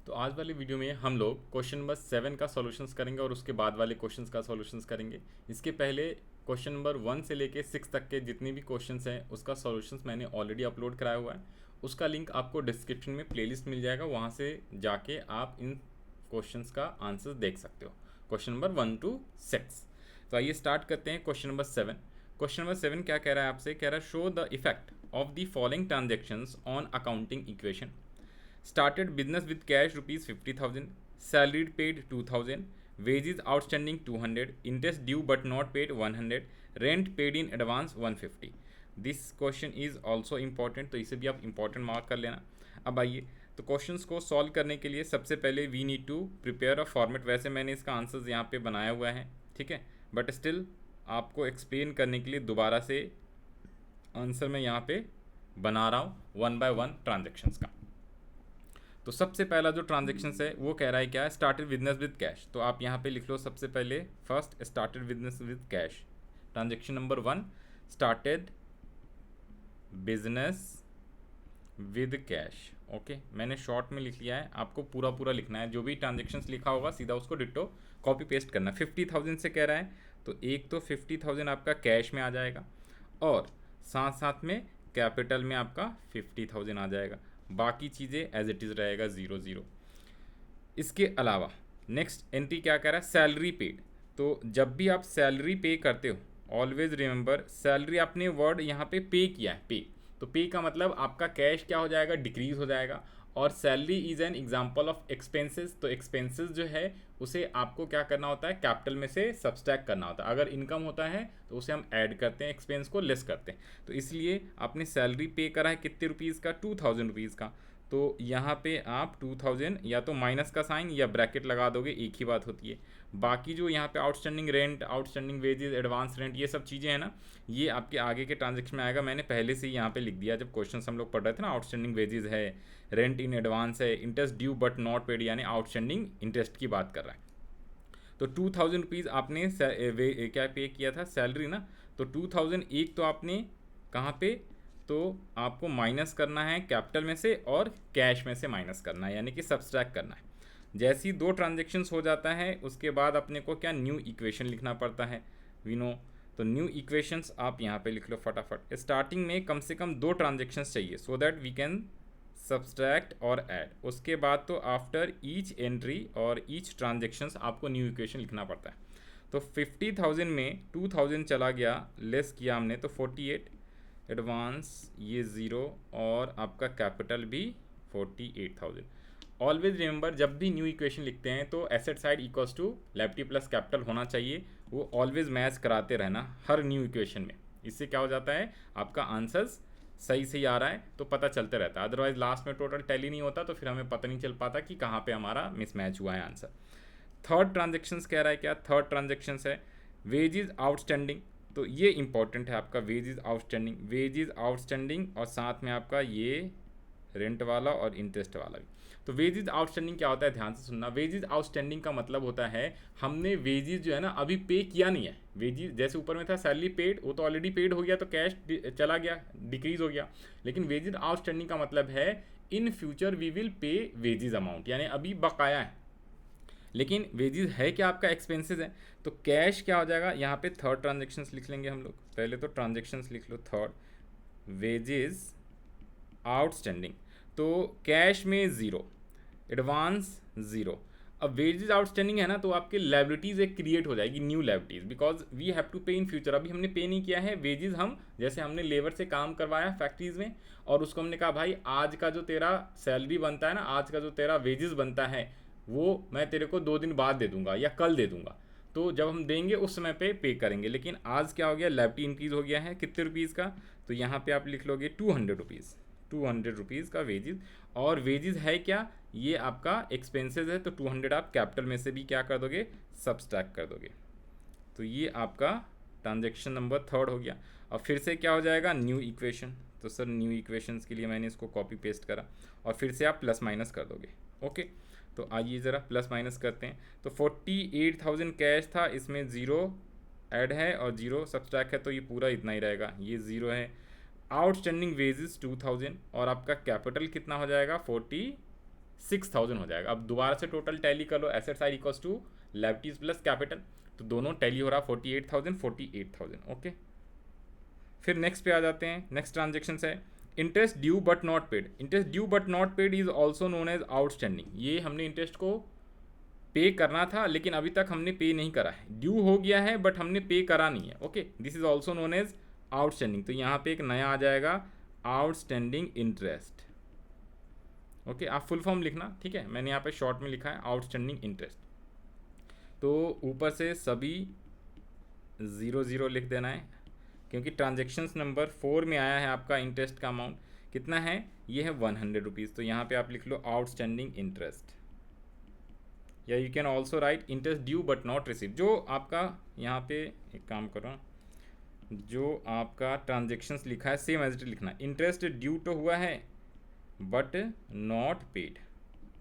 तो आज वाली वीडियो में हम लोग क्वेश्चन नंबर 7 का सॉल्यूशंस करेंगे और उसके बाद वाले क्वेश्चंस का सॉल्यूशंस करेंगे। इसके पहले क्वेश्चन नंबर 1 से लेके 6 तक के जितने भी क्वेश्चंस हैं उसका सॉल्यूशंस मैंने ऑलरेडी अपलोड कराया हुआ है। उसका लिंक आपको डिस्क्रिप्शन में प्लेलिस्ट मिल जाएगा, वहाँ से जाके आप इन क्वेश्चंस का आंसर देख सकते हो, क्वेश्चन नंबर 1 to 6। तो आइए स्टार्ट करते हैं क्वेश्चन नंबर 7। क्वेश्चन नंबर 7 क्या कह रहा है आपसे, कह रहा है show the effect of the following transactions on accounting equation. Started business with cash rupees 50,000, salaried paid 2,000, wages outstanding 200, interest due but not paid 100, rent paid in advance 150। This question is also important, तो इसे भी आप important mark कर लेना। अब आइए, तो questions को सॉल्व करने के लिए सबसे पहले we need to prepare a format. वैसे मैंने इसका आंसर्स यहाँ पे बनाया हुआ है, ठीक है, बट स्टिल आपको एक्सप्लेन करने के लिए दोबारा से आंसर मैं यहाँ पे बना रहा हूँ वन बाय वन ट्रांजेक्शन्स का। तो सबसे पहला जो ट्रांजेक्शन है वो कह रहा है क्या है, स्टार्टेड बिजनेस विद कैश। तो आप यहाँ पे लिख लो सबसे पहले first started business with cash. Transaction number 1 started business with cash. Okay, मैंने शॉर्ट में लिख लिया है, आपको पूरा पूरा लिखना है। जो भी ट्रांजेक्शन्स लिखा होगा सीधा उसको डिट्टो कॉपी पेस्ट करना। 50,000 से कह रहा है तो एक तो 50,000 आपका कैश में आ जाएगा और साथ साथ में कैपिटल में आपका 50,000 आ जाएगा। बाकी चीज़ें एज इट इज़ रहेगा 0 0। इसके अलावा नेक्स्ट एंट्री क्या कर रहा है, सैलरी पेड। तो जब भी आप सैलरी पे करते हो ऑलवेज रिमेंबर सैलरी आपने वर्ड यहाँ पे किया है, पे। तो पे का मतलब आपका कैश क्या हो जाएगा, डिक्रीज हो जाएगा। और salary is an example of expenses. तो एक्सपेंसेस जो है उसे आपको क्या करना होता है, कैपिटल में से सब्सट्रैक्ट करना होता है। अगर इनकम होता है तो उसे हम ऐड करते हैं, एक्सपेंस को लेस करते हैं। तो इसलिए आपने सैलरी पे करा है कितने रुपीज़ का, 2,000 रुपीज़ का। तो यहाँ पे आप 2,000 या तो माइनस का साइन या ब्रैकेट लगा दोगे, एक ही बात होती है। बाकी जो यहाँ पे outstanding rent, outstanding wages, advance rent, ये सब चीज़ें हैं ना, ये आपके आगे के ट्रांजेक्शन में आएगा। मैंने पहले से ही यहाँ पे लिख दिया जब क्वेश्चन हम लोग पढ़ रहे थे ना। आउटस्टैंडिंग वेजेस है, रेंट इन एडवांस है, interest due but not paid, यानी आउटस्टैंडिंग इंटरेस्ट की बात कर रहा है। तो 2,000 रुपीज़ आपने क्या पे किया था, सैलरी ना। तो 2,000 एक तो आपने कहाँ पे, तो आपको माइनस करना है कैपिटल में से और कैश में से माइनस करना है, यानी कि सब्सट्रैक्ट करना है। जैसे ही दो ट्रांजेक्शन्स हो जाता है उसके बाद अपने को क्या, न्यू इक्वेशन लिखना पड़ता है, वी नो। तो न्यू इक्वेशंस आप यहाँ पे लिख लो फटाफट। स्टार्टिंग में कम से कम 2 ट्रांजेक्शन्स चाहिए so that we can subtract और ऐड। उसके बाद तो आफ्टर ईच एंट्री और ईच ट्रांजेक्शन्स आपको न्यू इक्वेशन लिखना पड़ता है। तो 50,000 में 2,000 चला गया, लेस किया हमने तो 48, एडवांस ये 0 और आपका कैपिटल भी 48,000। ऑलवेज रिमेंबर जब भी न्यू इक्वेशन लिखते हैं तो asset side equals to liability plus capital होना चाहिए। वो ऑलवेज मैच कराते रहना हर न्यू इक्वेशन में। इससे क्या हो जाता है, आपका आंसर्स सही सही आ रहा है तो पता चलते रहता है। अदरवाइज लास्ट में टोटल टैली नहीं होता तो फिर हमें पता नहीं चल पाता कि कहाँ पे हमारा मिसमैच हुआ है आंसर। थर्ड ट्रांजेक्शन्स कह रहा है क्या, थर्ड ट्रांजेक्शन्स है वेजेस आउटस्टैंडिंग। तो ये इंपॉर्टेंट है आपका, वेजेस आउटस्टैंडिंग, वेजेस आउटस्टैंडिंग और साथ में आपका ये रेंट वाला और इंटरेस्ट वाला भी। तो वेजेस आउटस्टैंडिंग क्या होता है, ध्यान से सुनना। वेजेस आउटस्टैंडिंग का मतलब होता है हमने वेजेस जो है ना अभी पे किया नहीं है। वेजेस जैसे ऊपर में था सैलरी पेड, वो तो ऑलरेडी पेड हो गया तो कैश चला गया, डिक्रीज हो गया। लेकिन वेजेस आउटस्टैंडिंग का मतलब है in future we will pay wages amount, यानी अभी बकाया है लेकिन वेजेस है क्या, आपका एक्सपेंसेस है। तो कैश क्या हो जाएगा, यहाँ पे थर्ड ट्रांजेक्शन्स लिख लेंगे हम लोग। पहले तो ट्रांजेक्शन्स लिख लो, थर्ड वेजेस आउटस्टैंडिंग। तो कैश में 0, एडवांस 0। अब वेजेस आउटस्टैंडिंग है ना तो आपके लायबिलिटीज़ एक क्रिएट हो जाएगी, new liabilities, because we have to pay in future. अभी हमने पे नहीं किया है वेजेस। हम जैसे हमने लेबर से काम करवाया फैक्ट्रीज़ में और उसको हमने कहा भाई आज का जो तेरा सैलरी बनता है ना, आज का जो तेरा वेजेस बनता है वो मैं तेरे को 2 दिन बाद दे दूंगा या कल दे दूंगा। तो जब हम देंगे उस समय पे करेंगे। लेकिन आज क्या हो गया, लायबिलिटी इंक्रीज हो गया है कितने रुपीज़ का, तो यहाँ पे आप लिख लोगे 200 रुपीज़, 200 रुपीज़ का वेजेस। और वेजेस है क्या, ये आपका एक्सपेंसेस है। तो 200 आप कैपिटल में से भी क्या कर दोगे, सब्सट्रैक्ट कर दोगे। तो ये आपका ट्रांजेक्शन नंबर थर्ड हो गया। और फिर से क्या हो जाएगा, न्यू इक्वेशन। तो सर न्यू इक्वेशंस के लिए मैंने इसको कॉपी पेस्ट करा और फिर से आप प्लस माइनस कर दोगे। ओके, तो आइए ज़रा प्लस माइनस करते हैं। तो 48,000 कैश था, इसमें 0 ऐड है और 0 सब्सट्रैक्ट है, तो ये पूरा इतना ही रहेगा, ये 0 है। आउटस्टैंडिंग वेजेस 2,000 और आपका कैपिटल कितना हो जाएगा, 48। 46,000 हो जाएगा। अब दोबारा से टोटल टैली कर लो, asset side equals to liabilities plus capital, तो दोनों टैली हो रहा 48,000 ओके। फिर नेक्स्ट पे आ जाते हैं, नेक्स्ट ट्रांजेक्शन है interest due but not paid. Interest due but not paid is also known as outstanding. ये हमने इंटरेस्ट को पे करना था लेकिन अभी तक हमने पे नहीं करा है, ड्यू हो गया है बट हमने पे करा नहीं है, okay. This is also known as outstanding. तो यहाँ पे एक नया आ जाएगा आउटस्टैंडिंग इंटरेस्ट, ओके। आप फुल फॉर्म लिखना, ठीक है, मैंने यहाँ पे शॉर्ट में लिखा है आउटस्टैंडिंग इंटरेस्ट। तो ऊपर से सभी 0 लिख देना है, क्योंकि ट्रांजेक्शन्स नंबर 4 में आया है आपका इंटरेस्ट का अमाउंट कितना है, ये है 100 रुपीज़। तो यहाँ पे आप लिख लो आउटस्टैंडिंग इंटरेस्ट, या you can also right interest due but not receive. जो आपका यहाँ पे एक काम करो, जो आपका ट्रांजेक्शन्स लिखा है सेम एज इट लिखना, इंटरेस्ट ड्यू तो हुआ है बट नॉट पेड,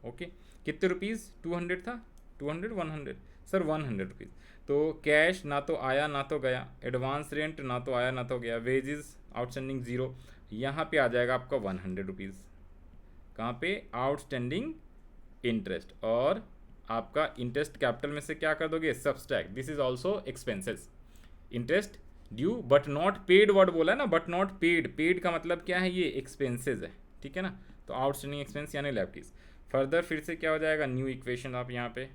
ओके। कितने रुपीज़, 200 था, 200 100 सर 100 रुपीज़। तो कैश ना तो आया ना तो गया, एडवांस रेंट ना तो आया ना तो गया, वेजेस आउटस्टैंडिंग 0, यहाँ पे आ जाएगा आपका 100 रुपीज़। कहाँ पे, आउटस्टैंडिंग इंटरेस्ट। और आपका इंटरेस्ट कैपिटल में से क्या कर दोगे, subtract, this is also expenses. Interest due but not paid word बोला है ना, बट नॉट पेड, पेड का मतलब क्या है, ये एक्सपेंसेस है, ठीक है ना। तो आउटस्टैंडिंग एक्सपेंस यानी लायबिलिटीज। फर्दर फिर से क्या हो जाएगा, न्यू इक्वेशन आप यहाँ पे,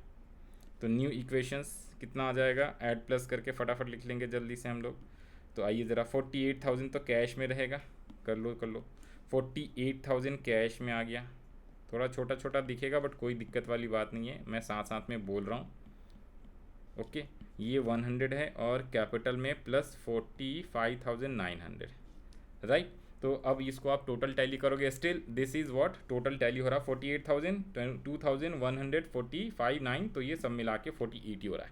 तो न्यू इक्वेशंस कितना आ जाएगा, ऐड प्लस करके फटाफट लिख लेंगे जल्दी से हम लोग। तो आइए ज़रा 48,000 तो कैश में रहेगा, कर लो 48,000 कैश में आ गया। थोड़ा छोटा छोटा दिखेगा बट कोई दिक्कत वाली बात नहीं है, मैं साथ साथ में बोल रहा हूँ, ओके। ये 100 है और कैपिटल में प्लस 45,900, राइट। तो अब इसको आप टोटल टैली करोगे, still this is what total tally हो रहा 48,000 2,145,9, तो ये सब मिला के 48 ही हो रहा है।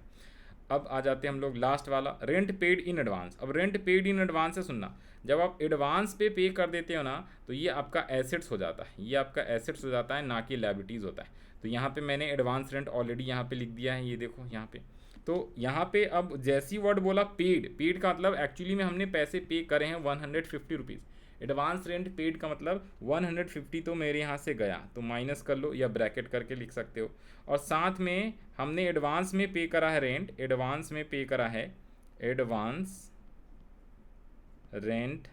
अब आ जाते हैं हम लोग लास्ट वाला, रेंट पेड इन एडवांस। अब रेंट पेड इन एडवांस से सुनना, जब आप एडवांस पे कर देते हो ना, तो ये आपका एसेट्स हो जाता है, ये आपका एसेट्स हो जाता है, ना कि लायबिलिटीज़ होता है। तो यहाँ पे मैंने एडवांस रेंट ऑलरेडी यहाँ पे लिख दिया है, ये देखो यहाँ पे। तो यहाँ पे अब जैसी वर्ड बोला पेड, पेड का मतलब एक्चुअली में हमने पैसे पे करे हैं 150 रुपीज़। एडवांस रेंट पेड का मतलब 150 तो मेरे यहाँ से गया, तो माइनस कर लो या ब्रैकेट करके लिख सकते हो। और साथ में हमने एडवांस में पे करा है रेंट, एडवांस में पे करा है एडवांस रेंट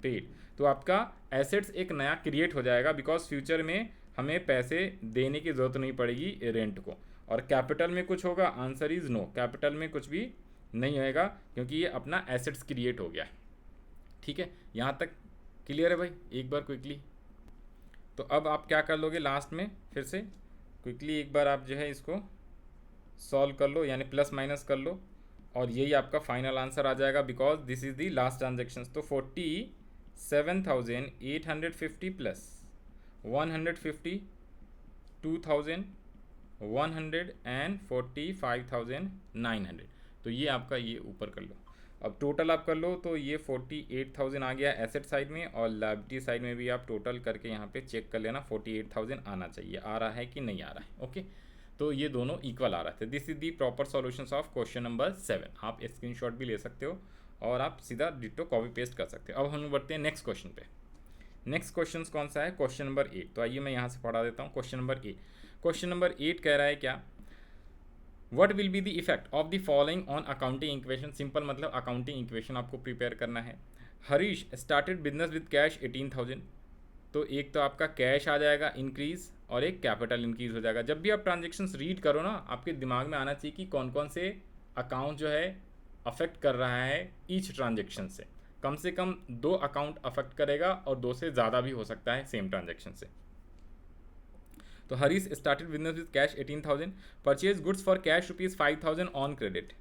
पेड। तो आपका एसेट्स एक नया क्रिएट हो जाएगा, बिकॉज फ्यूचर में हमें पैसे देने की ज़रूरत नहीं पड़ेगी रेंट को। और कैपिटल में कुछ होगा, आंसर इज़ नो, कैपिटल में कुछ भी नहीं होएगा, क्योंकि ये अपना एसेट्स क्रिएट हो गया, ठीक है। यहाँ तक क्लियर है भाई, एक बार क्विकली। तो अब आप क्या कर लोगे लास्ट में, फिर से क्विकली एक बार आप जो है इसको सॉल्व कर लो, यानी प्लस माइनस कर लो, और यही आपका फाइनल आंसर आ जाएगा, because this is the last transaction. तो 47,850 प्लस 150 2,100 एंड 45,900, तो ये आपका ये ऊपर कर लो। अब टोटल आप कर लो, तो ये 48,000 आ गया एसेट साइड में, और लायबिलिटी साइड में भी आप टोटल करके यहाँ पे चेक कर लेना 48,000 आना चाहिए, आ रहा है कि नहीं आ रहा है, ओके। तो ये दोनों इक्वल आ रहा था। This is the proper solutions of question number 7। आप स्क्रीनशॉट भी ले सकते हो और आप सीधा डिटो कॉपी पेस्ट कर सकते हो। अब हम बढ़ते हैं नेक्स्ट क्वेश्चन पे। नेक्स्ट क्वेश्चन कौन सा है, क्वेश्चन नंबर 8। तो आइए मैं यहाँ से पढ़ा देता हूँ क्वेश्चन नंबर 8। क्वेश्चन नंबर 8 कह रहा है क्या, what will be the effect of the following on accounting equation. Simple मतलब अकाउंटिंग इक्वेशन आपको प्रिपेयर करना है। Harish started business with cash 18,000, तो एक तो आपका कैश आ जाएगा इंक्रीज, और एक कैपिटल इंक्रीज हो जाएगा। जब भी आप ट्रांजेक्शन्स रीड करो ना, आपके दिमाग में आना चाहिए कि कौन कौन से अकाउंट जो है अफेक्ट कर रहा है ईच ट्रांजेक्शन से कम 2 अकाउंट अफेक्ट करेगा, और 2 से ज़्यादा भी हो सकता है सेम ट्रांजेक्शन से। तो Harish started business with cash 18,000, purchase goods for cash ₹5,000 on credit,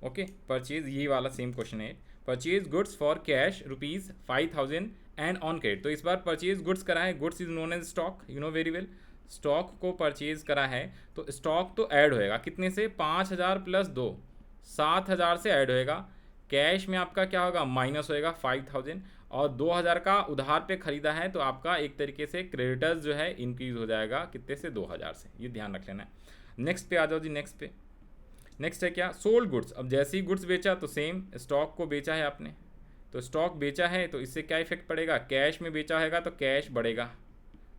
okay. Purchase यही वाला सेम क्वेश्चन है, purchase goods for cash ₹5,000 and on credit. तो इस बार परचेज गुड्स करा है, goods is known as stock, you know very well. Stock को purchase करा है, तो स्टॉक तो ऐड होएगा कितने से, 5,000 प्लस 2 7,000 से ऐड होएगा। कैश में आपका क्या होगा, माइनस होएगा 5,000, और 2,000 का उधार पे खरीदा है, तो आपका एक तरीके से क्रेडिटर्स जो है इंक्रीज हो जाएगा कितने से, 2,000 से। ये ध्यान रख लेना है। नेक्स्ट पे आ जाओ जी, नेक्स्ट पे। नेक्स्ट है क्या, सोल्ड गुड्स। अब जैसे ही गुड्स बेचा तो सेम स्टॉक को बेचा है आपने, तो स्टॉक बेचा है, तो इससे क्या इफेक्ट पड़ेगा, कैश में बेचा होगा तो कैश बढ़ेगा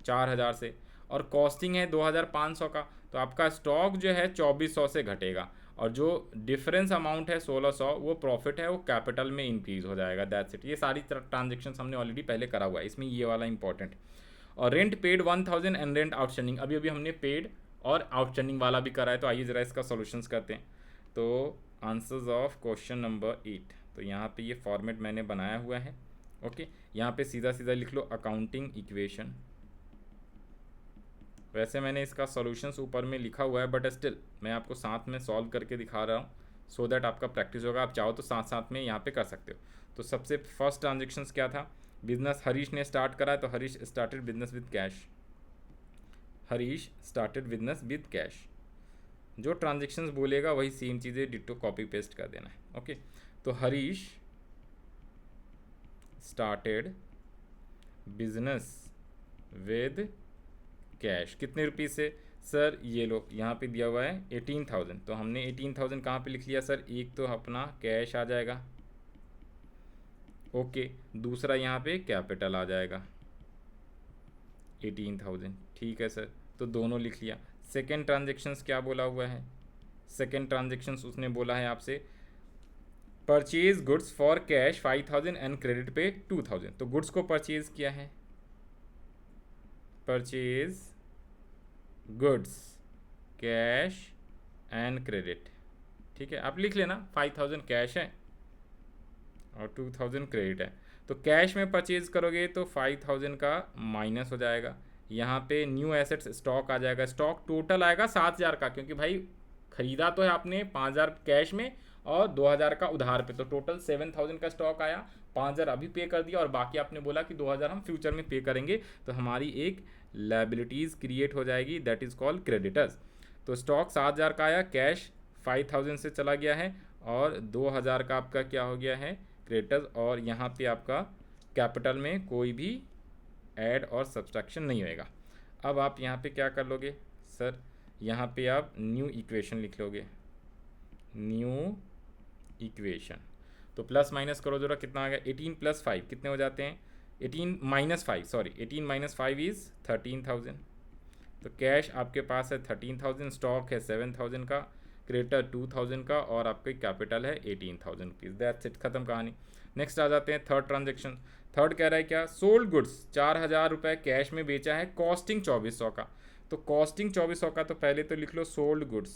4,000 से, और कॉस्टिंग है 2500 का, तो आपका स्टॉक जो है 2400 से घटेगा, और जो डिफरेंस अमाउंट है 1600 वो प्रॉफिट है, वो कैपिटल में इंक्रीज हो जाएगा। That's it. ये सारी ट्रांजेक्शन हमने ऑलरेडी पहले करा हुआ है, इसमें ये वाला इंपॉर्टेंट। और rent paid 1000 and rent outstanding, अभी अभी हमने पेड और आउटस्टैंडिंग वाला भी करा है, तो आइए ज़रा इसका सॉल्यूशंस करते हैं। तो आंसर्स ऑफ क्वेश्चन नंबर 8, तो यहाँ पे ये फॉर्मेट मैंने बनाया हुआ है। ओके, यहाँ पे सीधा सीधा लिख लो अकाउंटिंग इक्वेशन। वैसे मैंने इसका सॉल्यूशंस ऊपर में लिखा हुआ है, बट स्टिल मैं आपको साथ में सॉल्व करके दिखा रहा हूँ, सो दैट आपका प्रैक्टिस होगा। आप चाहो तो साथ साथ में यहाँ पे कर सकते हो। तो सबसे फर्स्ट ट्रांजेक्शन्स क्या था, बिजनेस हरीश ने स्टार्ट करा है, तो Harish started business with cash. Harish started business with cash. जो ट्रांजेक्शन्स बोलेगा वही सेम चीज़ें डिट्टो कॉपी पेस्ट कर देना है। ओके, तो Harish started business with cash, कितने रुपये से सर, ये लो यहाँ पे दिया हुआ है 18,000, तो हमने 18,000 कहाँ पे लिख लिया सर, एक तो अपना कैश आ जाएगा, ओके, दूसरा यहाँ पे कैपिटल आ जाएगा 18,000, ठीक है सर, तो दोनों लिख लिया। सेकेंड ट्रांजेक्शन्स क्या बोला हुआ है, सेकेंड ट्रांजेक्शन्स उसने बोला है आपसे purchase goods for cash 5,000 and credit पे 2,000, तो गुड्स को परचेज किया है, purchase goods cash and credit, ठीक है, आप लिख लेना 5,000 कैश है और 2,000 क्रेडिट है। तो कैश में परचेज करोगे तो 5,000 का माइनस हो जाएगा, यहाँ पे न्यू एसेट्स स्टॉक आ जाएगा, स्टॉक टोटल आएगा 7,000 का, क्योंकि भाई खरीदा तो है आपने 5,000 कैश में और 2,000 का उधार पे, तो टोटल 7,000 का स्टॉक आया, 5,000 अभी पे कर दिया और बाकी आपने बोला कि 2,000 हम फ्यूचर में पे करेंगे, तो हमारी एक लायबिलिटीज़ क्रिएट हो जाएगी, दैट इज़ कॉल्ड क्रेडिटर्स। तो स्टॉक 7,000 का आया, कैश 5,000 से चला गया है और 2,000 का आपका क्या हो गया है, क्रेडिटर्स, और यहाँ पे आपका कैपिटल में कोई भी ऐड और सब्सट्रैक्शन नहीं होएगा। अब आप यहाँ पे क्या कर लोगे सर, यहाँ पे आप न्यू इक्वेशन लिख लोगे, न्यू इक्वेशन, तो प्लस माइनस करो जरा, कितना आ गया 18 + 5 कितने हो जाते हैं, 18 - 5 सॉरी 18 - 5 इज़ 13,000, तो कैश आपके पास है 13,000, स्टॉक है 7,000 का, क्रेडिटर 2,000 का और आपकी कैपिटल है 18,000 रुपीज़। दैट्स इट, खत्म कहानी। नेक्स्ट आ जाते हैं थर्ड ट्रांजेक्शन। थर्ड कह रहा है क्या, सोल्ड गुड्स 4,000 रुपये कैश में बेचा है, कॉस्टिंग 2,400 का, तो कॉस्टिंग 2,400 का, तो पहले तो लिख लो सोल्ड गुड्स,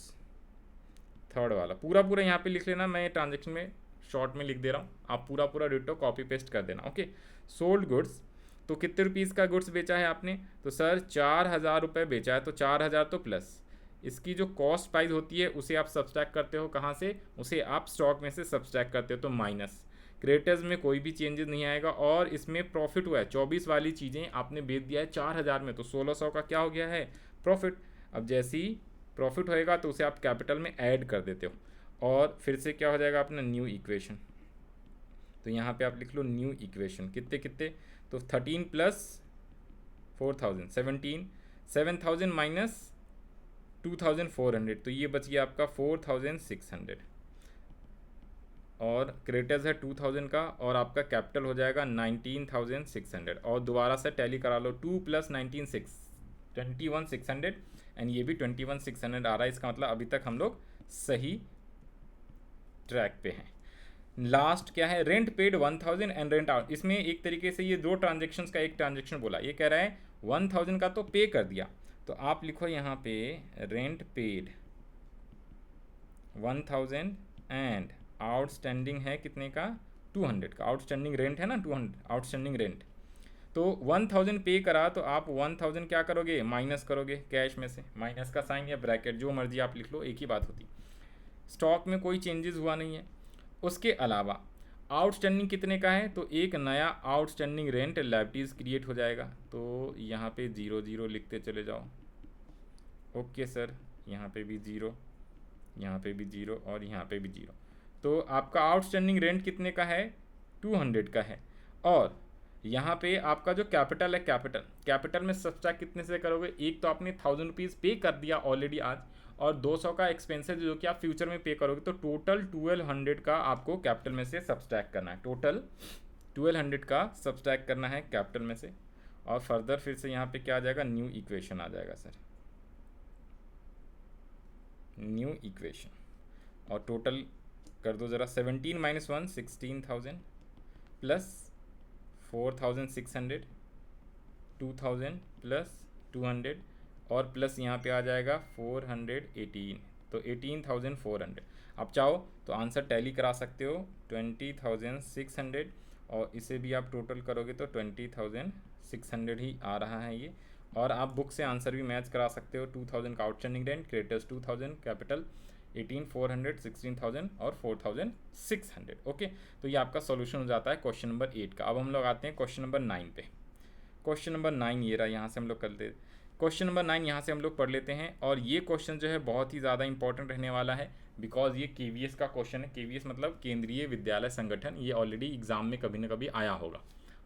थर्ड वाला पूरा पूरा यहाँ पे लिख लेना, मैं ट्रांजेक्शन में शॉर्ट में लिख दे रहा हूँ, आप पूरा पूरा डिटो कॉपी पेस्ट कर देना। ओके, सोल्ड गुड्स, तो कितने रुपीज़ का गुड्स बेचा है आपने, तो सर 4,000 रुपये बेचा है, तो 4,000 तो प्लस इसकी जो कॉस्ट प्राइस होती है उसे आप सब्सट्रैक्ट करते हो, कहाँ से, उसे आप स्टॉक में से सब्सट्रैक्ट करते हो, तो माइनस, क्रेडिटर्स में कोई भी चेंजेस नहीं आएगा, और इसमें प्रॉफिट हुआ है 24 वाली चीज़ें आपने बेच दिया है 4,000 में, तो 1,600 का क्या हो गया है, प्रॉफिट। अब जैसे ही प्रॉफिट होएगा तो उसे आप कैपिटल में ऐड कर देते हो, और फिर से क्या हो जाएगा अपना न्यू इक्वेशन, तो यहाँ पे आप लिख लो न्यू इक्वेशन, कितने कितने, तो 13 + 4,000 17, 7,000 माइनस 2,400, तो ये बच गया आपका 4,600, और क्रेडिटर्स है 2,000 का, और आपका कैपिटल हो जाएगा 19,600, और दोबारा से टैली करा लो, 2 + 19 6 21,600 एंड ये भी 21,600 आ रहा है, इसका मतलब अभी तक हम लोग सही ट्रैक पे हैं। लास्ट क्या है, rent paid 1,000 and rent out, इसमें एक तरीके से ये दो ट्रांजेक्शन्स का एक ट्रांजेक्शन बोला, ये कह रहा है 1,000 का तो पे कर दिया, तो आप लिखो यहाँ पे रेंट पेड 1,000 एंड आउटस्टैंडिंग है कितने का, 200 का, आउटस्टैंडिंग रेंट है ना 200 आउटस्टैंडिंग रेंट, तो 1,000 पे करा, तो आप 1,000 क्या करोगे, माइनस करोगे कैश में से, माइनस का साइन या ब्रैकेट जो मर्जी आप लिख लो, एक ही बात होती। स्टॉक में कोई चेंजेस हुआ नहीं है। उसके अलावा आउटस्टैंडिंग कितने का है, तो एक नया आउटस्टैंडिंग रेंट लायबिलिटीज़ क्रिएट हो जाएगा, तो यहाँ पे 0 0 लिखते चले जाओ। ओके सर, यहाँ पे भी 0, यहाँ पे भी 0 और यहाँ पे भी 0, तो आपका आउटस्टैंडिंग रेंट कितने का है, 200 का है, और यहाँ पे आपका जो कैपिटल है, कैपिटल में सब्सट्रैक्ट कितने से करोगे, एक तो आपने 1,000 रुपीज़ पे कर दिया ऑलरेडी आज, और 200 का एक्सपेंसेस जो कि आप फ्यूचर में पे करोगे, तो टोटल 1,200 का आपको कैपिटल में से सब्सट्रैक्ट करना है, टोटल 1,200 का सब्सट्रैक्ट करना है कैपिटल में से, और फर्दर फिर से यहाँ पे क्या आ जाएगा, न्यू इक्वेशन आ जाएगा सर, न्यू इक्वेशन। और टोटल कर दो ज़रा, 17 माइनस 1 16,000 प्लस 4,600 2,000 प्लस 200 और प्लस यहाँ पे आ जाएगा 418, तो 18,400। आप चाहो तो आंसर टैली करा सकते हो, 20,600 और इसे भी आप टोटल करोगे तो 20,600 ही आ रहा है ये। और आप बुक से आंसर भी मैच करा सकते हो, 2,000 का आउटस्टैंडिंग रेंट, क्रेडिटर्स 2,000, कैपिटल 18,400, 16,000 और 4,600। ओके, तो ये आपका सॉल्यूशन हो जाता है क्वेश्चन नंबर 8 का। अब हम लोग आते हैं क्वेश्चन नंबर 9 पे। क्वेश्चन नंबर 9 ये रहा, यहाँ से हम लोग कर लेते, क्वेश्चन नंबर 9 यहाँ से हम लोग पढ़ लेते हैं। और ये क्वेश्चन जो है बहुत ही ज़्यादा इंपॉर्टेंट रहने वाला है, बिकॉज ये KVS का क्वेश्चन है। KVS मतलब केंद्रीय विद्यालय संगठन, ये ऑलरेडी एग्जाम में कभी ना कभी आया होगा।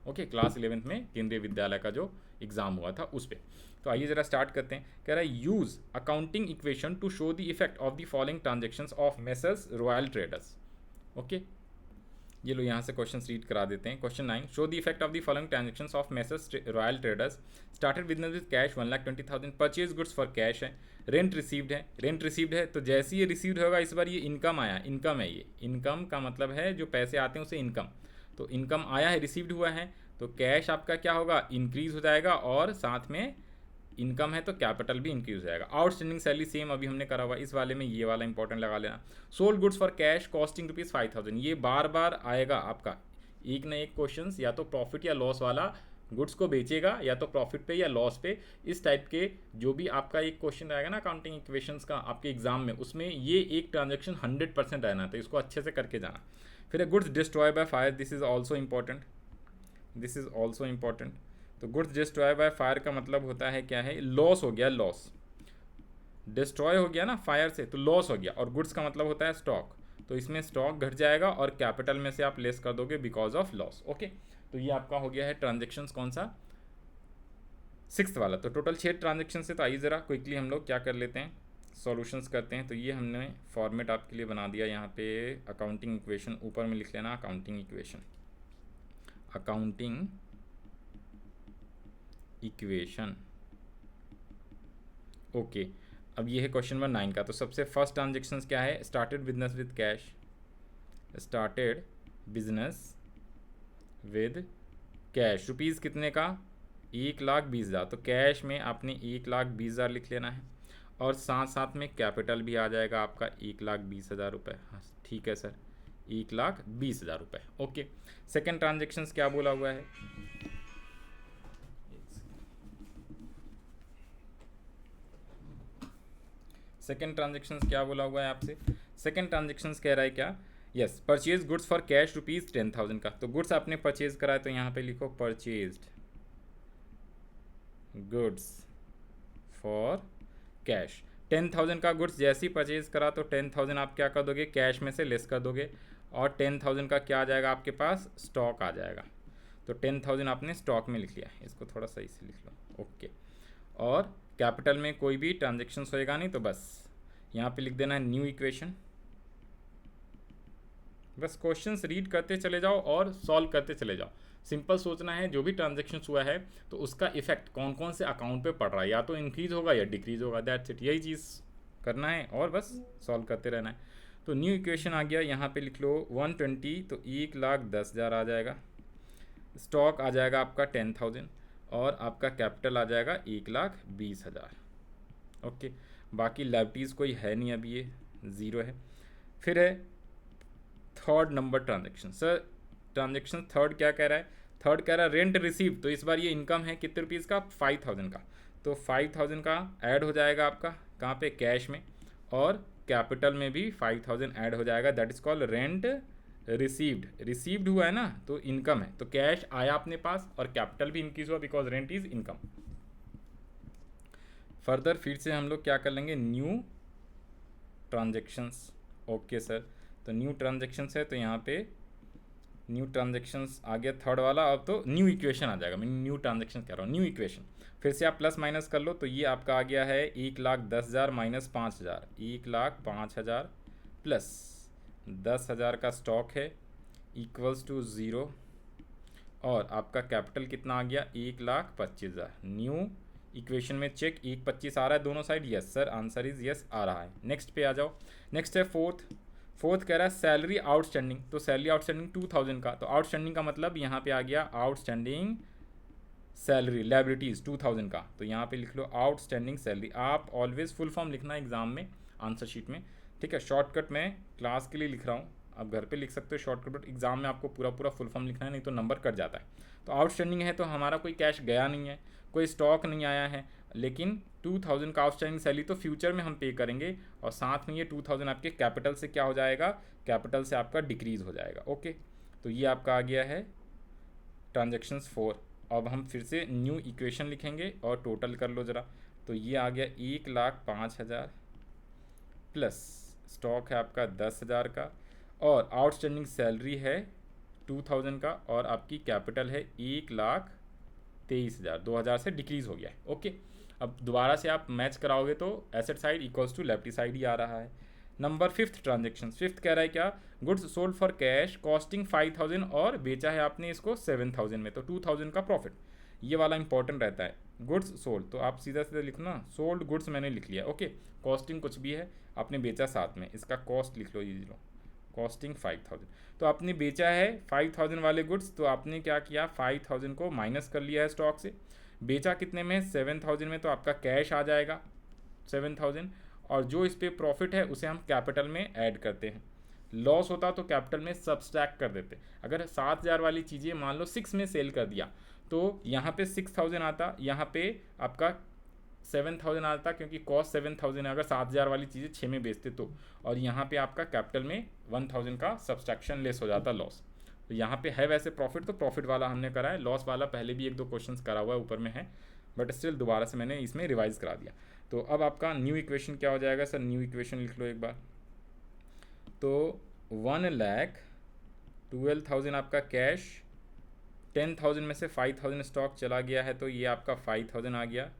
ओके, क्लास 11th में केंद्रीय विद्यालय का जो एग्जाम हुआ था उस पर। तो आइए ज़रा स्टार्ट करते हैं। कह रहा है use accounting equation two show the effect of the following transactions of messrs royal traders. Okay, ये लो यहाँ से क्वेश्चन रीड करा देते हैं। Question 9, show the effect of the following transactions of messrs royal traders. Started business with cash 1,20,000, purchase goods for cash है, rent received है, rent received है तो जैसे ये रिसीव्ड होगा इस बार ये इनकम आया, इनकम है, ये इनकम का मतलब है जो पैसे आते हैं उसे इनकम, तो इनकम आया है, रिसीव्ड हुआ है, तो कैश आपका क्या होगा, इंक्रीज हो जाएगा और साथ में इनकम है तो कैपिटल भी इंक्रीज हो जाएगा। आउटस्टैंडिंग सैलरी सेम अभी हमने करा हुआ, इस वाले में ये वाला इंपॉर्टेंट लगा लेना। Sold goods for cash costing ₹5,000, ये बार बार आएगा आपका एक ना एक क्वेश्चन, या तो प्रॉफिट या लॉस वाला, गुड्स को बेचेगा या तो प्रॉफिट पे या लॉस पे, इस टाइप के जो भी आपका एक क्वेश्चन आएगा ना अकाउंटिंग इक्वेशंस का आपके एग्जाम में, उसमें ये एक ट्रांजेक्शन 100% रहना, तो इसको अच्छे से करके जाना। फिर goods destroy by fire, this is also important, this is also important. तो गुड्स डिस्ट्रॉय बाय फायर का मतलब होता है क्या है, लॉस हो गया, लॉस, डिस्ट्रॉय हो गया ना फायर से तो लॉस हो गया, और गुड्स का मतलब होता है स्टॉक, तो इसमें स्टॉक घट जाएगा और कैपिटल में से आप लेस कर दोगे बिकॉज ऑफ लॉस। ओके, तो ये आपका हो गया है ट्रांजेक्शन्स कौन सा, 6th वाला। तो टोटल 6 ट्रांजेक्शन से, तो आइए ज़रा क्विकली हम लोग क्या कर लेते हैं, सॉल्यूशंस करते हैं। तो ये हमने फॉर्मेट आपके लिए बना दिया, यहाँ पे अकाउंटिंग इक्वेशन ऊपर में लिख लेना, accounting equation, accounting equation. Okay, अब ये है क्वेश्चन नंबर 9 का। तो सबसे फर्स्ट ट्रांजेक्शन्स क्या है, started business with cash, started business with cash, rupees कितने का, 1,20,000, तो कैश में आपने 1,20,000 लिख लेना है, और साथ साथ में कैपिटल भी आ जाएगा आपका 1,20,000 रुपये। हाँ ठीक है सर, 1,20,000 रुपये। ओके, सेकेंड ट्रांजेक्शन्स क्या बोला हुआ है, सेकेंड ट्रांजेक्शन्स क्या बोला हुआ है आपसे, सेकेंड ट्रांजेक्शन्स कह रहा है क्या, yes, purchase goods for cash ₹10,000 का, तो गुड्स आपने परचेज करा है तो यहाँ पे लिखो परचेज्ड गुड्स फॉर कैश, 10,000 का गुड्स जैसे ही परचेज करा तो 10,000 आप क्या कर दोगे, कैश में से लेस कर दोगे, और 10,000 का क्या आ जाएगा आपके पास, स्टॉक आ जाएगा, तो 10,000 आपने स्टॉक में लिख लिया, इसको थोड़ा सही से लिख लो। ओके, और कैपिटल में कोई भी ट्रांजेक्शन होएगा नहीं, तो बस यहाँ पे लिख देना है न्यू इक्वेशन। बस क्वेश्चंस रीड करते चले जाओ और सॉल्व करते चले जाओ, सिंपल सोचना है, जो भी ट्रांजेक्शन हुआ है तो उसका इफेक्ट कौन कौन से अकाउंट पे पड़ रहा है, या तो इंक्रीज होगा या डिक्रीज होगा, दैट्स इट, यही चीज़ करना है और बस सॉल्व करते रहना है। तो न्यू इक्वेशन आ गया, यहाँ पे लिख लो 120, तो 1,10,000 आ जाएगा, स्टॉक आ जाएगा आपका 10,000, और आपका कैपिटल आ जाएगा 1,20,000। ओके, बाकी लाइबिलिटीज़ कोई है नहीं, अभी ये ज़ीरो है। फिर है third number transaction, sir transaction third क्या कह रहा है, थर्ड कह रहा है रेंट रिसीव, तो इस बार ये इनकम है कितने रुपीज़ का, 5,000 का, तो 5,000 का ऐड हो जाएगा आपका कहाँ पे, कैश में, और कैपिटल में भी 5,000 ऐड हो जाएगा, that is called rent received, received हुआ है ना तो इनकम है, तो कैश आया अपने पास और कैपिटल भी इंक्रीज हुआ because rent is income. Further फिर से हम लोग क्या कर लेंगे, न्यू ट्रांजेक्शन्स। ओके सर, तो न्यू ट्रांजेक्शन्स है, तो यहाँ पे न्यू ट्रांजेक्शन्स आ गया थर्ड वाला, अब तो न्यू इक्वेशन आ जाएगा, मैं न्यू ट्रांजेक्शन कह रहा हूँ, न्यू इक्वेशन। फिर से आप प्लस माइनस कर लो, तो ये आपका आ गया है 1,10,000 माइनस 5,000, 1,05,000 प्लस 10,000 का स्टॉक है इक्वल्स टू 0, और आपका कैपिटल कितना आ गया 1,25,000। न्यू इक्वेशन में चेक 1,25 आ रहा है दोनों side, yes sir, answer is yes आ रहा है। नेक्स्ट पे आ जाओ। नेक्स्ट है फोर्थ कह रहा है सैलरी आउटस्टैंडिंग। तो सैलरी आउटस्टैंडिंग 2,000 का, तो आउटस्टैंडिंग का मतलब यहाँ पे आ गया आउटस्टैंडिंग सैलरी लाइबिलिटीज़ 2,000 का, तो यहाँ पे लिख लो आउटस्टैंडिंग सैलरी। आप ऑलवेज फुल फॉर्म लिखना एग्जाम में आंसर शीट में, ठीक है। शॉर्टकट मैं क्लास के लिए लिख रहा हूँ, आप घर पे लिख सकते हो शॉर्टकट, बट एग्जाम में आपको पूरा पूरा फुल फॉर्म लिखना है, नहीं तो नंबर कट जाता है। तो आउटस्टैंडिंग है तो हमारा कोई कैश गया नहीं है, कोई स्टॉक नहीं आया है, लेकिन 2,000 का आउटस्टैंडिंग सैलरी तो फ्यूचर में हम पे करेंगे, और साथ में ये 2,000 आपके कैपिटल से क्या हो जाएगा, कैपिटल से आपका डिक्रीज हो जाएगा। ओके, तो ये आपका आ गया है ट्रांजेक्शन्स 4। अब हम फिर से न्यू इक्वेशन लिखेंगे और टोटल कर लो ज़रा। तो ये आ गया 1,05,000 प्लस स्टॉक है आपका 10,000 का, और आउटस्टैंडिंग सैलरी है 2,000 का, और आपकी कैपिटल है 1,23,000, 2,000 से डिक्रीज़ हो गया है। ओके, अब दोबारा से आप मैच कराओगे तो asset side equals to left side ही आ रहा है। नंबर 5 ट्रांजेक्शन, 5 कह रहा है क्या, goods sold for cash costing 5,000 और बेचा है आपने इसको 7,000 में, तो 2,000 का प्रॉफिट। ये वाला इंपॉर्टेंट रहता है, गुड्स सोल्ड, तो आप सीधा सीधा लिखो ना, सोल्ड गुड्स मैंने लिख लिया। ओके, कॉस्टिंग कुछ भी है, आपने बेचा साथ में, इसका कॉस्ट लिख लो, ये लो कॉस्टिंग 5,000। तो आपने बेचा है 5,000 वाले गुड्स, तो आपने क्या किया 5,000 को माइनस कर लिया है स्टॉक से। बेचा कितने में 7,000 में, तो आपका कैश आ जाएगा 7,000, और जो इस पर प्रॉफिट है उसे हम कैपिटल में ऐड करते हैं। लॉस होता तो कैपिटल में सब्सट्रैक्ट कर देते। अगर 7,000 वाली चीज़ें मान लो 6 में सेल कर दिया, तो यहाँ पे 6,000 आता, यहाँ पे आपका 7,000 आता, क्योंकि कॉस्ट 7,000 है अगर 7,000 वाली चीज़ें 6 में बेचते तो, और यहाँ पे आपका कैपिटल में 1,000 का सब्सट्रैक्शन लेस हो जाता लॉस। तो यहाँ पे है वैसे प्रॉफिट, तो प्रॉफिट वाला हमने करा है, लॉस वाला पहले भी 1-2 क्वेश्चन करा हुआ है ऊपर में है, बट स्टिल दोबारा से मैंने इसमें रिवाइज करा दिया। तो अब आपका न्यू इक्वेशन क्या हो जाएगा सर, न्यू इक्वेशन लिख लो एक बार। तो 1,12,000 आपका कैश, 10,000 में से 5,000 स्टॉक चला गया है, तो ये आपका 5,000 आ गया,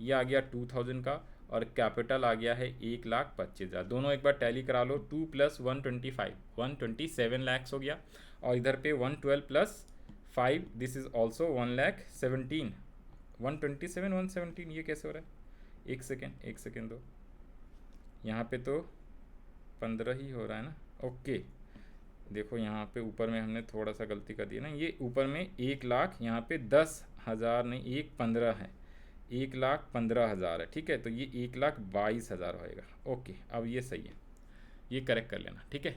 ये आ गया 2,000 का, और कैपिटल आ गया है 1,25,000। दोनों एक बार टैली करा लो, 2 + 125 127 लैक्स हो गया, और इधर पे 112 + 5 दिस इज़ ऑल्सो 1,17 127 117, ये कैसे हो रहा है, एक सेकेंड दो, यहाँ पे तो 15 ही हो रहा है ना। ओके, देखो यहाँ पे ऊपर में हमने थोड़ा सा गलती कर दी ना, ये ऊपर में 1,00,000, यहाँ पे 10,000 नहीं 1,15 है, 1,15,000 है, ठीक है, तो ये 1,22,000 होएगा। ओके, अब ये सही है, ये करेक्ट कर लेना, ठीक है।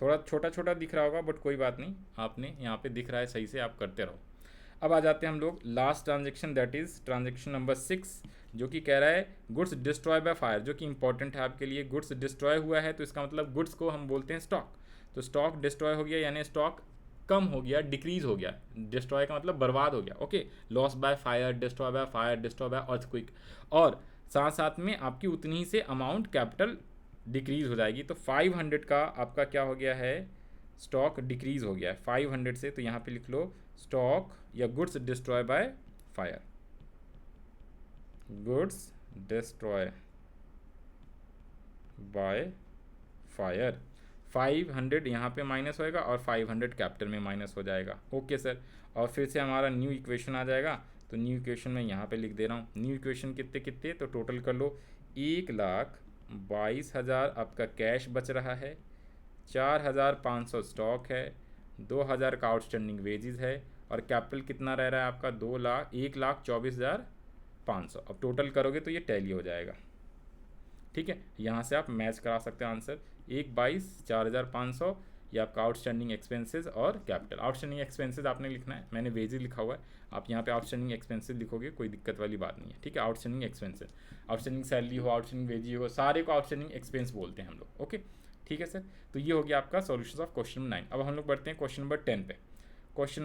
थोड़ा छोटा छोटा दिख रहा होगा बट कोई बात नहीं, आपने यहाँ पे दिख रहा है सही से, आप करते रहो। अब आ जाते हैं हम लोग last transaction, that is transaction number 6, जो कि कह रहा है गुड्स डिस्ट्रॉय बाय फायर, जो कि इंपॉर्टेंट है आपके लिए। गुड्स डिस्ट्रॉय हुआ है तो इसका मतलब गुड्स को हम बोलते हैं स्टॉक, तो स्टॉक डिस्ट्रॉय हो गया यानी स्टॉक कम हो गया, डिक्रीज हो गया। डिस्ट्रॉय का मतलब बर्बाद हो गया। Okay, loss by fire, destroy by fire, destroy by earthquake, और साथ साथ में आपकी उतनी ही से अमाउंट कैपिटल डिक्रीज हो जाएगी। तो 500 का आपका क्या हो गया है, स्टॉक डिक्रीज हो गया है 500 से, तो यहाँ पे लिख लो स्टॉक या goods destroy by fire, goods destroy by fire. 500 यहाँ पे माइनस होएगा और 500 कैपिटल में माइनस हो जाएगा। ओके सर, और फिर से हमारा न्यू इक्वेशन आ जाएगा, तो न्यू इक्वेशन में यहाँ पे लिख दे रहा हूँ। न्यू इक्वेशन कितने, तो टोटल कर लो 1,22,000 आपका कैश बच रहा है, 4,500 स्टॉक है, 2,000 का आउटस्टैंडिंग वेजेस है, और कैपिटल कितना रह रहा है आपका 1,24,500। अब टोटल करोगे तो ये टैली हो जाएगा, ठीक है। यहाँ से आप मैच करा सकते हैं आंसर, 1,22,000 4,500, ये आपका आउटस्टैंडिंग एक्सपेंसेस और कैपिटल। आउटस्टैंडिंग एक्सपेंसेस आपने लिखना है, मैंने वेजेस लिखा हुआ है, आप यहाँ पे आउटस्टैंडिंग एक्सपेंसेस लिखोगे, कोई दिक्कत वाली बात नहीं है, ठीक है। आउटस्टैंडिंग एक्सपेंसेस, आउटस्टैंडिंग सैलरी हो, आउटस्टैंडिंग वेजेस हो, सारे को आउटस्टैंडिंग एक्सपेंस बोलते हैं हम लोग। ओके, ठीक है सर, तो ये हो गया आपका सॉल्यूशन ऑफ क्वेश्चन नंबर 9। अब हम लोग बढ़ते हैं क्वेश्चन नंबर 10 पे। क्वेश्चन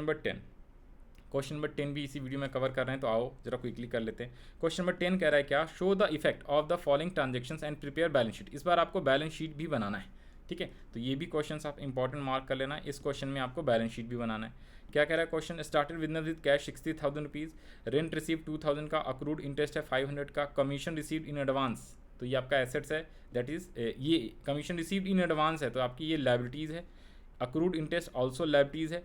नंबर 10 भी इसी वीडियो में कवर कर रहे हैं, तो आओ जरा क्विकली कर लेते हैं। क्वेश्चन नंबर 10 कह रहा है क्या, show the effect of the following transactions and prepare balance sheet. इस बार आपको बैलेंस शीट भी बनाना है, ठीक है। तो ये भी क्वेश्चन आप इंपॉर्टेंट मार्क कर लेना, इस क्वेश्चन में आपको बैलेंस शीट भी बनाना है। क्या कह रहा है question, started business with cash 60,000 rupees, rent receive 2,000 का, अक्रूड इंटरेस्ट है 500 का, कमीशन रिसीव्ड इन एडवांस, तो ये आपका एसेट्स है, दैट इज़ ये कमीशन रिसीव्ड इन एडवांस है, तो आपकी ये लायबिलिटीज़ है। अक्रूड इंटरेस्ट ऑल्सो लायबिलिटीज़ है।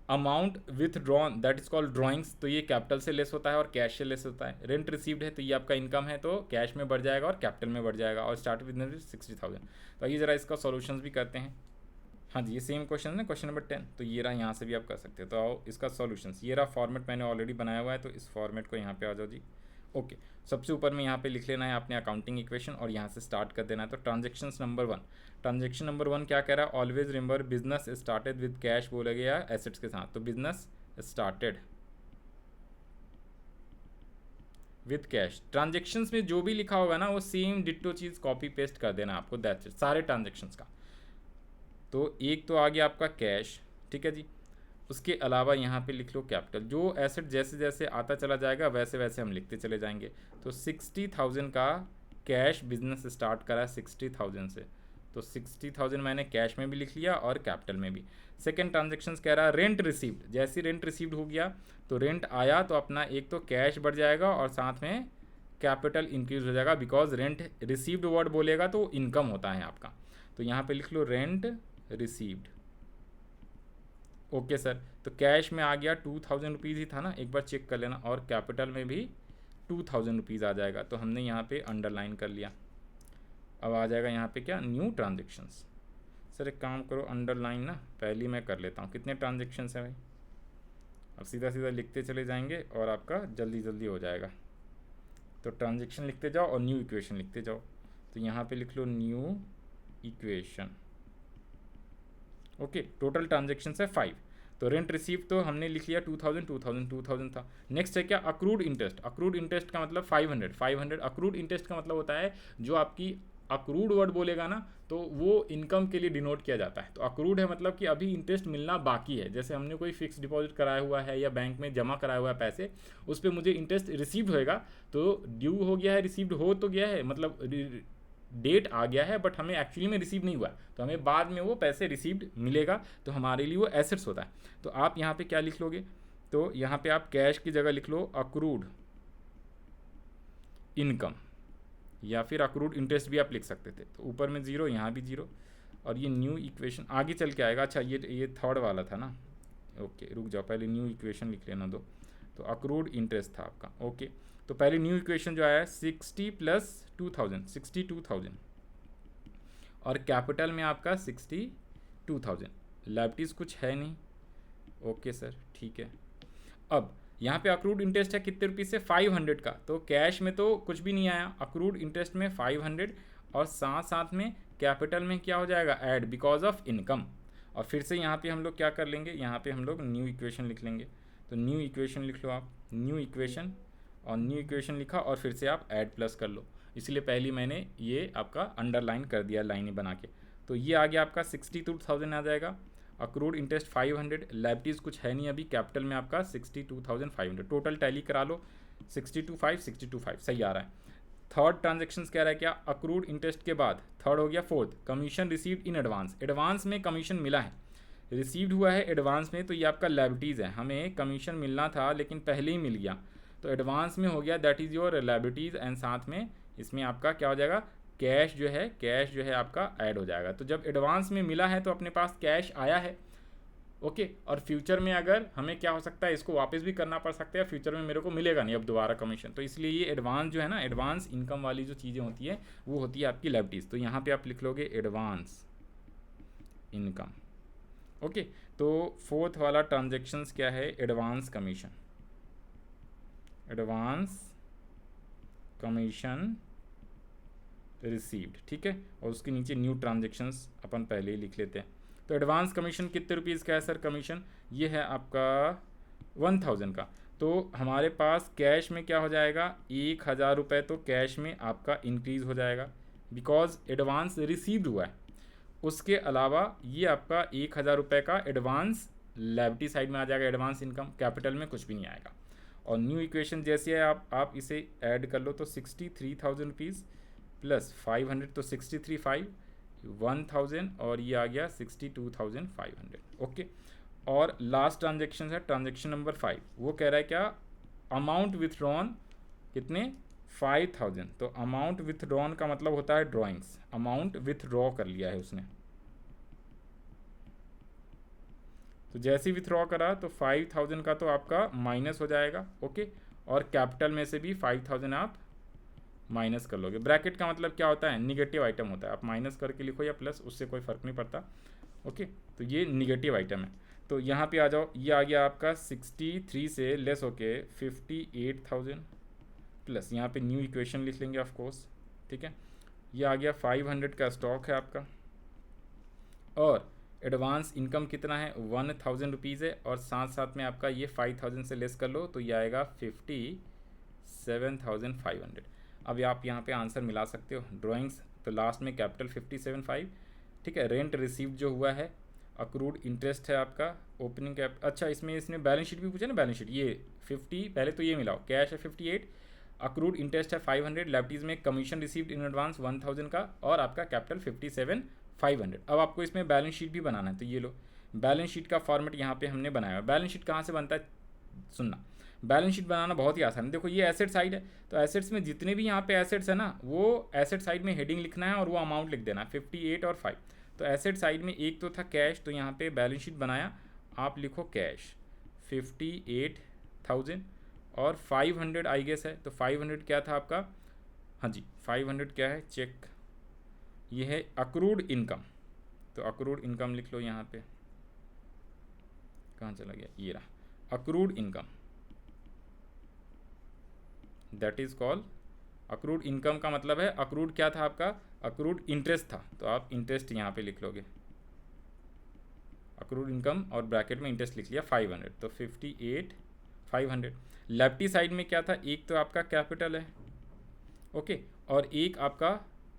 Amount with drawn that is called drawings, तो ये कैपिटल से लेस होता है और कैश से लेस होता है। रेंट रिसीव्ड है तो ये आपका इनकम है, तो कैश में बढ़ जाएगा और कैपिटल में बढ़ जाएगा, और स्टार्ट विद 60,000। तो आइए ज़रा इसका सॉल्यूशंस भी करते हैं। हाँ जी, ये सेम क्वेश्चन है, क्वेश्चन नंबर 10। तो ये रहा, यहाँ से भी आप कर सकते हो। तो आओ इसका सॉल्यूशंस, ये रहा फॉर्मेट मैंने ऑलरेडी बनाया हुआ है, तो इस फॉर्मेट को यहाँ पे आ जाओ जी। ओके, सबसे ऊपर में यहाँ पे लिख लेना है आपने अकाउंटिंग इक्वेशन, और यहाँ से स्टार्ट कर देना है। तो ट्रांजेक्शन्स नंबर 1, ट्रांजेक्शन नंबर 1 क्या कह रहा है, always remember business started with cash बोला गया एसेट्स के साथ। तो business started with cash. Transactions में जो भी लिखा होगा ना वो सेम डिट्टो चीज़ कॉपी पेस्ट कर देना आपको, दैट्स इट, सारे ट्रांजेक्शन्स का। तो एक तो आ गया आपका कैश, ठीक है जी। उसके अलावा यहाँ पे लिख लो कैपिटल, जो एसेट जैसे जैसे आता चला जाएगा वैसे वैसे हम लिखते चले जाएंगे। तो 60,000 का कैश बिजनेस स्टार्ट करा 60,000 से, तो 60,000 मैंने कैश में भी लिख लिया और कैपिटल में भी। सेकेंड ट्रांजेक्शन कह रहा है रेंट रिसीव्ड, जैसे रेंट रिसीव्ड हो गया तो रेंट आया तो अपना एक तो कैश बढ़ जाएगा और साथ में कैपिटल इंक्रीज हो जाएगा, बिकॉज रेंट रिसीव्ड वर्ड बोलेगा तो इनकम होता है आपका। तो यहाँ पे लिख लो रेंट रिसीव्ड। ओके सर, तो कैश में आ गया 2,000 रुपीज़ ही था ना, एक बार चेक कर लेना, और कैपिटल में भी 2,000 रुपीज़ आ जाएगा। तो हमने यहाँ पे अंडरलाइन कर लिया। अब आ जाएगा यहाँ पे क्या, न्यू ट्रांजेक्शन्स। सर एक काम करो, अंडरलाइन ना पहली मैं कर लेता हूँ, कितने ट्रांजेक्शन्स हैं भाई। अब सीधा सीधा लिखते चले जाएंगे और आपका जल्दी जल्दी हो जाएगा। तो ट्रांजेक्शन लिखते जाओ और न्यू इक्वेशन लिखते जाओ। तो यहाँ पे लिख लो new equation. Okay, total transaction है 5। तो रेंट रिसीव तो हमने लिख लिया 2,000 था। नेक्स्ट है क्या, अक्रूड इंटरेस्ट। अक्रूड इंटरेस्ट का मतलब 500। अक्रूड इंटरेस्ट का मतलब होता है जो आपकी अक्रूड वर्ड बोलेगा ना तो वो इनकम के लिए डिनोट किया जाता है। तो अक्रूड है मतलब कि अभी इंटरेस्ट मिलना बाकी है। जैसे हमने कोई फिक्स डिपॉजिट कराया हुआ है या बैंक में जमा कराया हुआ है पैसे, उस पर मुझे इंटरेस्ट रिसीव्ड होएगा, तो ड्यू हो गया है, रिसीव्ड हो तो गया है, मतलब डेट आ गया है, बट हमें एक्चुअली में रिसीव नहीं हुआ, तो हमें बाद में वो पैसे रिसीव्ड मिलेगा, तो हमारे लिए वो एसेट्स होता है। तो आप यहाँ पे क्या लिख लोगे, तो यहाँ पे आप कैश की जगह लिख लो अक्रूड इनकम, या फिर अक्रूड इंटरेस्ट भी आप लिख सकते थे। तो ऊपर में 0, यहाँ भी 0, और ये न्यू इक्वेशन आगे चल के आएगा। अच्छा ये थर्ड वाला था ना, ओके रुक जाओ, पहले न्यू इक्वेशन लिख लेना दो। तो अक्रूड इंटरेस्ट था आपका, ओके। तो पहले न्यू इक्वेशन जो आया है 60 + 2,000, 62,000, और कैपिटल में आपका 62,000। लाइबिलिटीज़ कुछ है नहीं, ओके सर ठीक है। अब यहाँ पे अक्रूड इंटरेस्ट है कितने रुपीज़ से, 500 का। तो कैश में तो कुछ भी नहीं आया, अक्रूड इंटरेस्ट में 500, और साथ साथ में कैपिटल में क्या हो जाएगा, ऐड, बिकॉज ऑफ इनकम। और फिर से यहाँ पे हम लोग क्या कर लेंगे, यहाँ पे हम लोग न्यू इक्वेशन लिख लेंगे। तो न्यू इक्वेशन लिख लो आप, न्यू इक्वेशन, और न्यू इक्वेशन लिखा और फिर से आप ऐड प्लस कर लो। इसलिए पहली मैंने ये आपका अंडरलाइन कर दिया लाइनें बना के। तो ये आ गया आपका 62,000 आ जाएगा। अक्रूड इंटरेस्ट 500, लाइबिलिटीज़ कुछ है नहीं अभी, कैपिटल में आपका 62,500। टोटल टैली करा लो, 62,562,500 सही आ रहा है। थर्ड ट्रांजेक्शन कह रहा है क्या, अक्रूड इंटरेस्ट के बाद थर्ड हो गया fourth, commission received in advance. Advance में कमीशन मिला है, रिसीव्ड हुआ है एडवांस में, तो ये आपका लाइबिलिटीज़ है। हमें कमीशन मिलना था लेकिन पहले ही मिल गया, तो एडवांस में हो गया, that is your liabilities. And साथ में इसमें आपका क्या हो जाएगा, कैश जो है आपका ऐड हो जाएगा। तो जब एडवांस में मिला है तो अपने पास कैश आया है, ओके। और फ्यूचर में अगर हमें क्या हो सकता है, इसको वापस भी करना पड़ सकता है, फ्यूचर में मेरे को मिलेगा नहीं अब दोबारा कमीशन। तो इसलिए ये एडवांस जो है ना, एडवांस इनकम वाली जो चीज़ें होती है वो होती है आपकी लाइबिलिटीज़। तो यहाँ पे आप लिख लोगे एडवांस इनकम, ओके। तो फोर्थ वाला ट्रांजेक्शन्स क्या है, advance commission, advance commission received, ठीक है। और उसके नीचे न्यू ट्रांजेक्शन्स अपन पहले ही लिख लेते हैं। तो एडवांस कमीशन कितने रुपीज़ का है सर, कमीशन ये है आपका 1,000 का। तो हमारे पास कैश में क्या हो जाएगा, 1,000 रुपये तो कैश में आपका इंक्रीज़ हो जाएगा, बिकॉज एडवांस रिसीव्ड हुआ है। उसके अलावा ये आपका 1,000 रुपये का एडवांस लायबिलिटी साइड में आ जाएगा, एडवांस इनकम, कैपिटल में कुछ भी नहीं आएगा। और न्यू इक्वेशन जैसे है आप इसे ऐड कर लो, तो 63,000 रुपीज़ प्लस 500, तो 63,500, 1,000, और ये आ गया 62,500, ओके। और लास्ट ट्रांजेक्शन है ट्रांजेक्शन नंबर 5, वो कह रहा है क्या, अमाउंट विथड्रॉन कितने, 5,000। तो अमाउंट विथड्रॉन का मतलब होता है ड्रॉइंग्स, अमाउंट विथड्रॉ कर लिया है उसने। तो जैसे ही विथड्रॉ करा तो 5000 का तो आपका माइनस हो जाएगा, ओके, और कैपिटल में से भी 5000 आप माइनस कर लोगे। ब्रैकेट का मतलब क्या होता है, निगेटिव आइटम होता है, आप माइनस करके लिखो या प्लस, उससे कोई फ़र्क नहीं पड़ता, ओके। तो ये निगेटिव आइटम है। तो यहाँ पे आ जाओ, ये आ गया आपका 63 से लेस होके 58,000 प्लस, यहाँ पे न्यू इक्वेशन लिख लेंगे ऑफ कोर्स, ठीक है। ये आ गया 500 का स्टॉक है आपका, और एडवांस इनकम कितना है 1000 रुपीज़ है, और साथ साथ में आपका ये 5000 से लेस कर लो तो ये आएगा 57,500। अब आप यहाँ पे आंसर मिला सकते हो ड्राइंग्स, तो लास्ट में कैपिटल 57,500, ठीक है। रेंट रिसीव जो हुआ है, अक्रूड इंटरेस्ट है आपका, ओपनिंग कैप, अच्छा इसमें इसने बैलेंस शीट भी पूछा ना, बैलेंस शीट ये 50, पहले तो ये मिलाओ, कैश है 58, अक्रूड इंटरेस्ट है 500, लाइबिलिटीज़ में कमीशन रिसीव्ड इन एडवांस 1000 का, और आपका कैपिटल 57,500। अब आपको इसमें बैलेंस शीट भी बनाना है, तो ये लो बैलेंस शीट का फॉर्मेट यहाँ पे हमने बनाया है। बैलेंस शीट कहाँ से बनता है सुनना, बैलेंस शीट बनाना बहुत ही आसान है। देखो ये एसेट साइड है, तो एसेट्स में जितने भी यहाँ पे एसेट्स है ना, वो एसेट साइड में हेडिंग लिखना है और वो अमाउंट लिख देना 58 और 5। तो एसेट साइड में एक तो था कैश, तो यहाँ पे बैलेंस शीट बनाया, आप लिखो कैश 58,000 और 500 आई गेस है, तो 500 क्या था आपका, हाँ जी 500 क्या है चेक, ये है अक्रूड इनकम, तो अक्रूड इनकम लिख लो यहाँ पे, कहाँ चला गया, ये रहा accrued income, that is called accrued income. का मतलब है अक्रूड क्या था आपका, अक्रूड इंटरेस्ट था, तो आप इंटरेस्ट यहाँ पे लिख लोगे, अक्रूड इनकम और ब्रैकेट में इंटरेस्ट लिख लिया 500, तो 58,500। लेफ्टी साइड में क्या था, एक तो आपका कैपिटल है, ओके, और एक आपका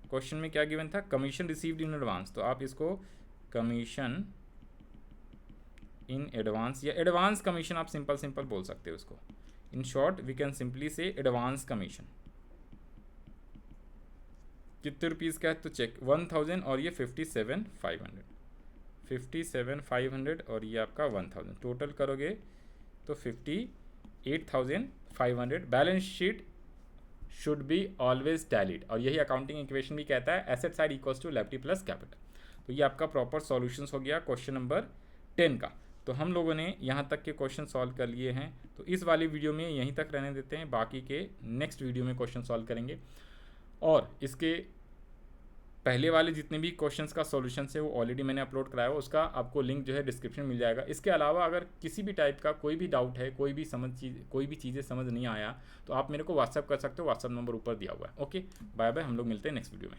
क्वेश्चन में क्या गिवन था, कमीशन रिसीव्ड इन एडवांस, तो आप इसको कमीशन इन एडवांस या एडवांस कमीशन आप सिंपल बोल सकते हो उसको, in short we can simply say advance commission. कितने रुपीज़ का है तो चेक 1000 और ये 57,500, 57,500 और ये आपका 1000, टोटल करोगे तो 58,500। Balance sheet should be always tallied, और यही अकाउंटिंग इक्वेशन भी कहता है, asset side equals to liability plus capital. तो ये आपका प्रॉपर सॉल्यूशंस हो गया क्वेश्चन नंबर 10 का। तो हम लोगों ने यहाँ तक के क्वेश्चन सॉल्व कर लिए हैं, तो इस वाली वीडियो में यहीं तक रहने देते हैं, बाकी के नेक्स्ट वीडियो में क्वेश्चन सॉल्व करेंगे। और इसके पहले वाले जितने भी क्वेश्चंस का सॉल्यूशन है वो ऑलरेडी मैंने अपलोड कराया है, उसका आपको लिंक जो है डिस्क्रिप्शन मिल जाएगा। इसके अलावा अगर किसी भी टाइप का कोई भी डाउट है, कोई भी चीज़ें समझ नहीं आया, तो आप मेरे को व्हाट्सअप कर सकते हो, व्हाट्सअप नंबर ऊपर दिया हुआ है। ओके, बाय बाय, हम लोग मिलते हैं नेक्स्ट वीडियो में।